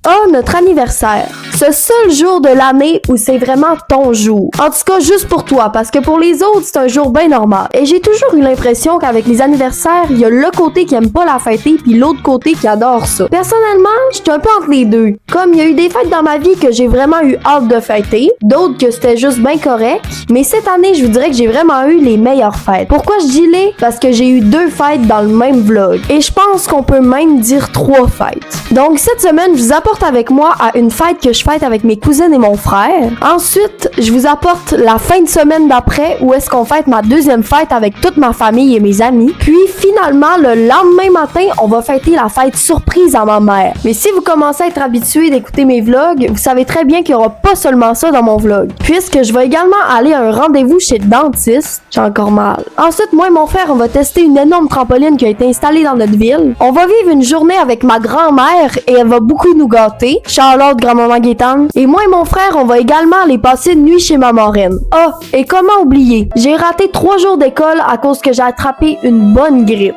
A, notre anniversaire. Ce seul jour de l'année où c'est vraiment ton jour. En tout cas, juste pour toi, parce que pour les autres, c'est un jour bien normal. Et j'ai toujours eu l'impression qu'avec les anniversaires, il y a le côté qui aime pas la fêter, puis l'autre côté qui adore ça. Personnellement, j'étais un peu entre les deux. Comme il y a eu des fêtes dans ma vie que j'ai vraiment eu hâte de fêter, d'autres que c'était juste bien correct, mais cette année, je vous dirais que j'ai vraiment eu les meilleures fêtes. Pourquoi je dis les? Parce que j'ai eu 2 fêtes dans le même vlog. Et je pense qu'on peut même dire 3 fêtes. Donc cette semaine, je vous apporte avec moi à une fête que je fête avec mes cousines et mon frère. Ensuite, je vous apporte la fin de semaine d'après où est-ce qu'on fête ma deuxième fête avec toute ma famille et mes amis. Puis finalement, le lendemain matin, on va fêter la fête surprise à ma mère. Mais si vous commencez à être habitué d'écouter mes vlogs, vous savez très bien qu'il n'y aura pas seulement ça dans mon vlog. Puisque je vais également aller à un rendez-vous chez le dentiste. J'ai encore mal. Ensuite, moi et mon frère, on va tester une énorme trampoline qui a été installée dans notre ville. On va vivre une journée avec ma grand-mère et elle va beaucoup nous gâter. Charlotte, grand-maman Gaétane. Et moi et mon frère, on va également aller passer une nuit chez ma marraine. Ah, et comment oublier? J'ai raté 3 jours d'école à cause que j'ai attrapé une bonne grippe.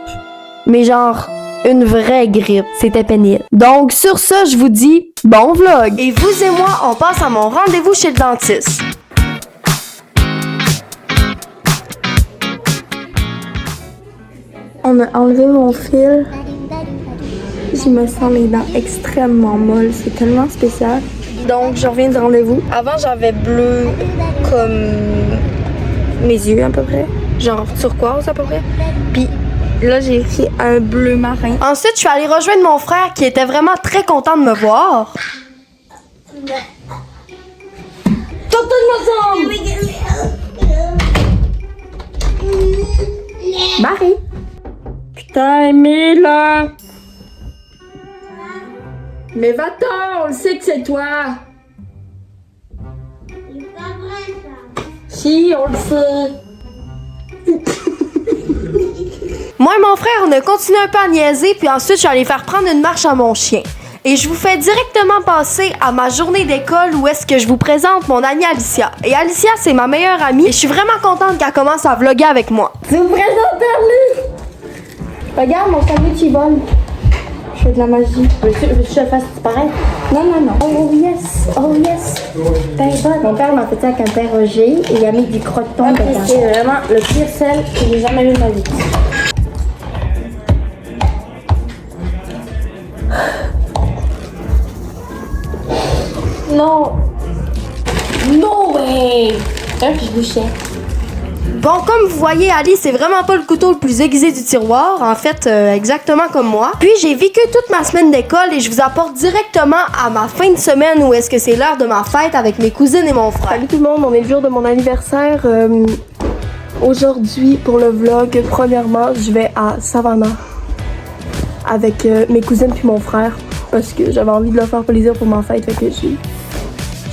Mais genre, une vraie grippe. C'était pénible. Donc, sur ça, je vous dis, bon vlog! Et vous et moi, on passe à mon rendez-vous chez le dentiste. On a enlevé mon fil. Je me sens les dents extrêmement molles. C'est tellement spécial. Donc, je reviens du rendez-vous. Avant, j'avais bleu comme mes yeux à peu près. Genre turquoise à peu près. Puis là, j'ai pris un bleu marin. Ensuite, je suis allée rejoindre mon frère qui était vraiment très content de me voir. Marie. Putain, Emile! Mais va-t'en, on le sait que c'est toi! C'est pas vrai ça. Si, on le sait! Moi et mon frère, on a continué un peu à niaiser, puis ensuite, je suis allée faire prendre une marche à mon chien. Et je vous fais directement passer à ma journée d'école où est-ce que je vous présente mon amie Alicia. Et Alicia, c'est ma meilleure amie, et je suis vraiment contente qu'elle commence à vlogger avec moi. Tu vous présentes lui! Regarde, mon sandwich, il vole. Je fais de la magie. Veux-tu que je te fasse disparaître? Non, non, non. Oh yes, oh yes. Ben bonne. Mon père m'a fait ça avec un père Roger et il a mis du croton dedans. C'est vraiment le pire sel que j'ai jamais vu de ma vie. Non! No way! Puis je bouchais. Bon, comme vous voyez, Ali, c'est vraiment pas le couteau le plus aiguisé du tiroir. En fait, exactement comme moi. Puis, j'ai vécu toute ma semaine d'école et je vous apporte directement à ma fin de semaine où est-ce que c'est l'heure de ma fête avec mes cousines et mon frère. Salut tout le monde, on est le jour de mon anniversaire. Aujourd'hui, pour le vlog, premièrement, je vais à Savannah avec mes cousines puis mon frère parce que j'avais envie de leur faire plaisir pour ma fête. Fait que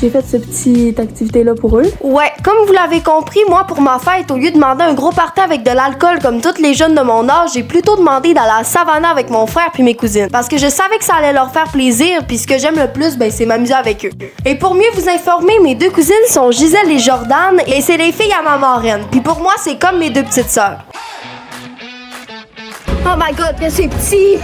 j'ai fait cette petite activité-là pour eux. Ouais, comme vous l'avez compris, moi, pour ma fête, au lieu de demander un gros party avec de l'alcool comme toutes les jeunes de mon âge, j'ai plutôt demandé d'aller à Savannah avec mon frère puis mes cousines. Parce que je savais que ça allait leur faire plaisir, puis ce que j'aime le plus, ben, c'est m'amuser avec eux. Et pour mieux vous informer, mes 2 cousines sont Gisèle et Jordan, et c'est les filles à ma marraine. Puis pour moi, c'est comme mes 2 petites sœurs. Oh my god, que c'est petit!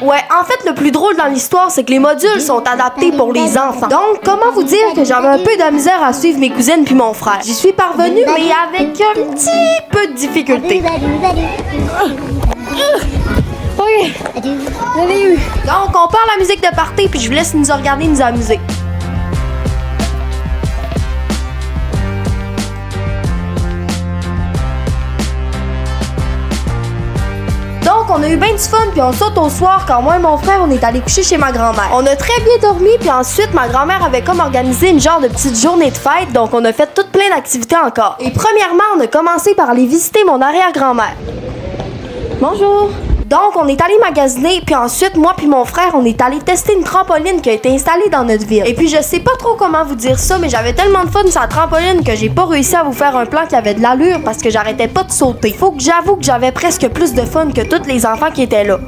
Ouais, en fait, le plus drôle dans l'histoire, c'est que les modules sont adaptés pour les enfants. Donc, comment vous dire que j'avais un peu de misère à suivre mes cousines puis mon frère? J'y suis parvenue, mais avec un petit peu de difficulté. Ok, j'avais eu. Donc, on part la musique de party, puis je vous laisse nous regarder nous amuser. Donc, on a eu bien du fun, puis on saute au soir quand moi et mon frère, on est allé coucher chez ma grand-mère. On a très bien dormi, puis ensuite, ma grand-mère avait comme organisé une genre de petite journée de fête, donc on a fait toutes plein d'activités encore. Et premièrement, on a commencé par aller visiter mon arrière-grand-mère. Bonjour! Donc, on est allé magasiner, puis ensuite, moi puis mon frère, on est allé tester une trampoline qui a été installée dans notre ville. Et puis, je sais pas trop comment vous dire ça, mais j'avais tellement de fun sur la trampoline que j'ai pas réussi à vous faire un plan qui avait de l'allure parce que j'arrêtais pas de sauter. Faut que j'avoue que j'avais presque plus de fun que tous les enfants qui étaient là.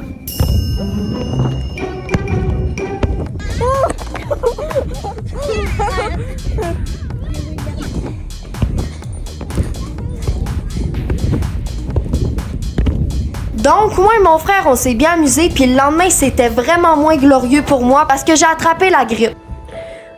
Donc, moi et mon frère, on s'est bien amusé, puis le lendemain, c'était vraiment moins glorieux pour moi parce que j'ai attrapé la grippe.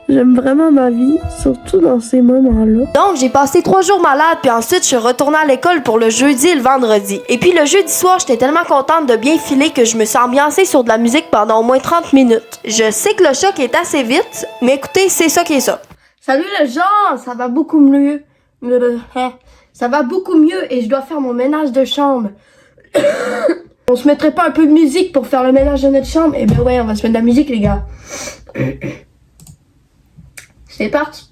J'aime vraiment ma vie, surtout dans ces moments-là. Donc, j'ai passé 3 jours malade, puis ensuite, je suis retournée à l'école pour le jeudi et le vendredi. Et puis, le jeudi soir, j'étais tellement contente de bien filer que je me suis ambiancée sur de la musique pendant au moins 30 minutes. Je sais que le choc est assez vite, mais écoutez, c'est ça qui est ça. Salut les gens, ça va beaucoup mieux. Ça va beaucoup mieux et je dois faire mon ménage de chambre. On se mettrait pas un peu de musique pour faire le ménage de notre chambre? Eh ben ouais, on va se mettre de la musique les gars. C'est parti.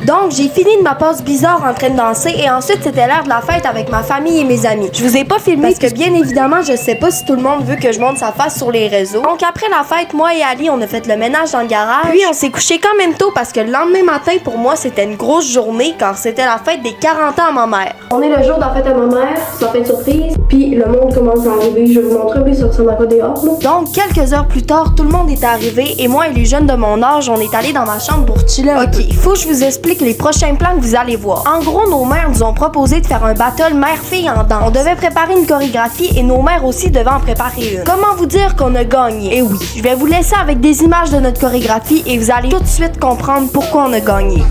Donc, j'ai fini de ma pause bizarre en train de danser et ensuite, c'était l'heure de la fête avec ma famille et mes amis. Je vous ai pas filmé parce que, bien évidemment, je sais pas si tout le monde veut que je monte sa face sur les réseaux. Donc, après la fête, moi et Ali, on a fait le ménage dans le garage. Puis, on s'est couché quand même tôt parce que le lendemain matin, pour moi, c'était une grosse journée car c'était la fête des 40 ans à ma mère. On est le jour de la fête à ma mère, c'est la fête surprise. Puis le monde commence à arriver, je vais vous montrer, puis ça ressemble à quoi dehors là. Donc, quelques heures plus tard, tout le monde est arrivé et moi et les jeunes de mon âge, on est allés dans ma chambre pour chiller un peu. Ok, faut que je vous explique les prochains plans que vous allez voir. En gros, nos mères nous ont proposé de faire un battle mère-fille en danse. On devait préparer une chorégraphie et nos mères aussi devaient en préparer une. Comment vous dire qu'on a gagné? Et oui, je vais vous laisser avec des images de notre chorégraphie et vous allez tout de suite comprendre pourquoi on a gagné.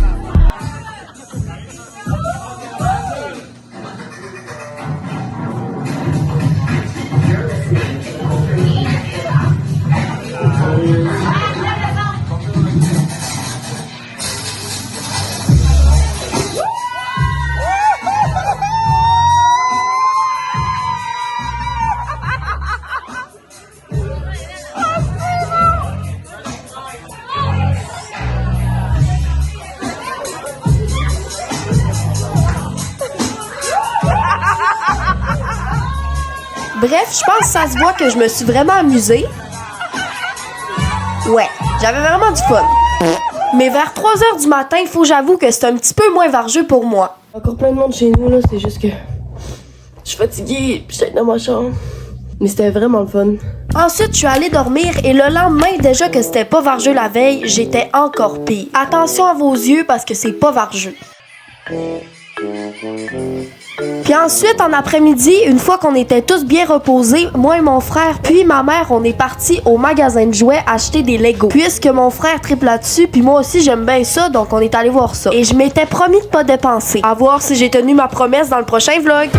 Bref, je pense que ça se voit que je me suis vraiment amusée. Ouais, j'avais vraiment du fun. Mais vers 3h du matin, il faut que j'avoue que c'est un petit peu moins vargeux pour moi. Encore plein de monde chez nous là, c'est juste que je suis fatiguée, puis j'étais dans ma chambre. Mais c'était vraiment le fun. Ensuite, je suis allée dormir et le lendemain, déjà que c'était pas vargeux la veille, j'étais encore pire. Attention à vos yeux parce que c'est pas vargeux. Puis ensuite, en après-midi, une fois qu'on était tous bien reposés, moi et mon frère, puis ma mère, on est partis au magasin de jouets acheter des Legos. Puisque mon frère triple là-dessus, puis moi aussi j'aime bien ça, donc on est allé voir ça. Et je m'étais promis de pas dépenser. À voir si j'ai tenu ma promesse dans le prochain vlog.